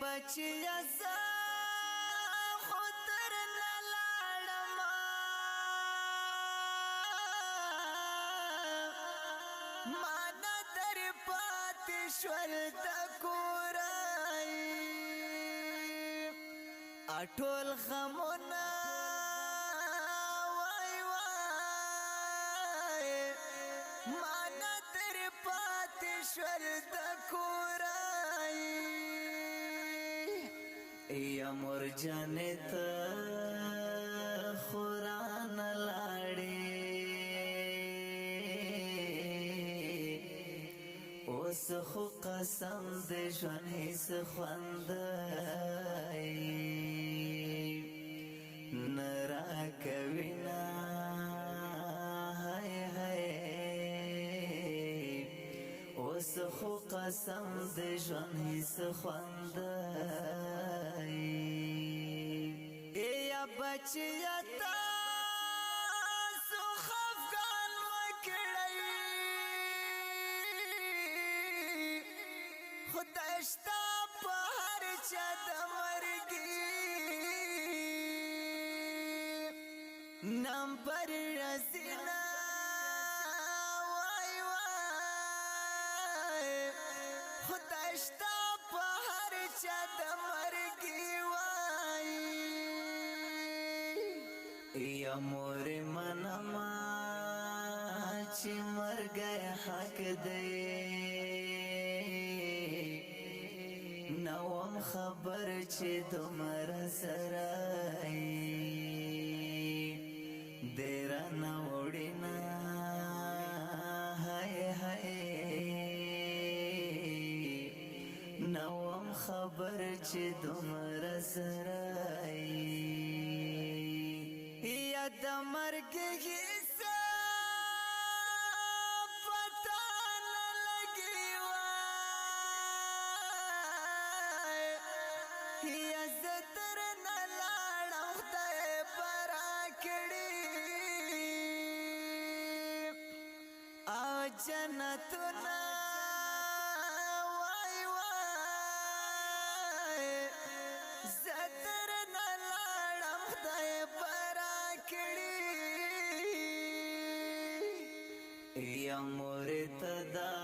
بچیا زه خو تر نه لاړمه ما نه در پاتې شول د کورای اټول غمونه وای وای ما نه در پاتې شول د کورای یا مور جنت خوران لاړې اوس خو قسم دې ژوند هیڅ خوند نه راکوي نه هی هی اوس خو قسم دې ژوند هیڅ خوند یا بچیا تاسو خفګان وکړئ خدای شته په هر چا د مرګي نمبر رسینا وای وای خدای شته په هر چا د مرګي وای یا مور منما چې مرګ حق دی نوم خبر چې دومره سره دیر نوړینا هاي هاي نوم خبر چې دومره سره یا د مرګ حصہ پتا نه لګي وای یا زتر نه لاړم خدای برا کړی او جنتونه وای وای زتر نه لاړم خدای برا کړی یا مرتدا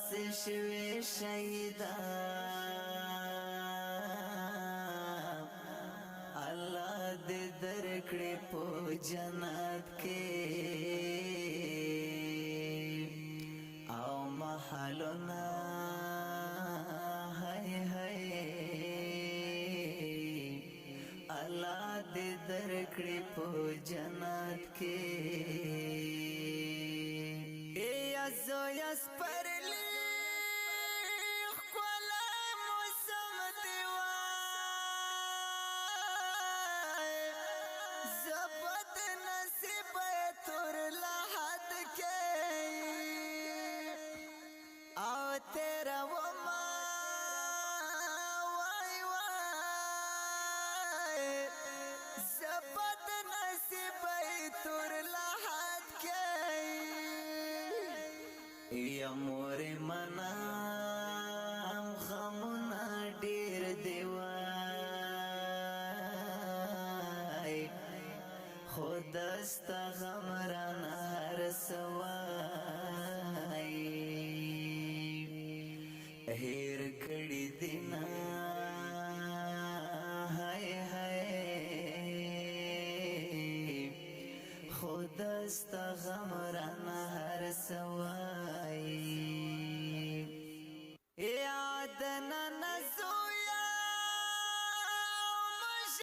سشوي شهیدا الله دې درکړې په جنت کې او محلنا هاي هاي الله دې درکړې په جنت کې یا زویا سپرلی خپلا موسم دیوای زبد نصیب تور لحد کې او تیرا وما وای وای زبد نصیب تور لحد کې یا مور منام غمونه ډیر دیوای خود است غمران هر سوای هیر کړي دینا هاي هاي خود است غمران هر سوای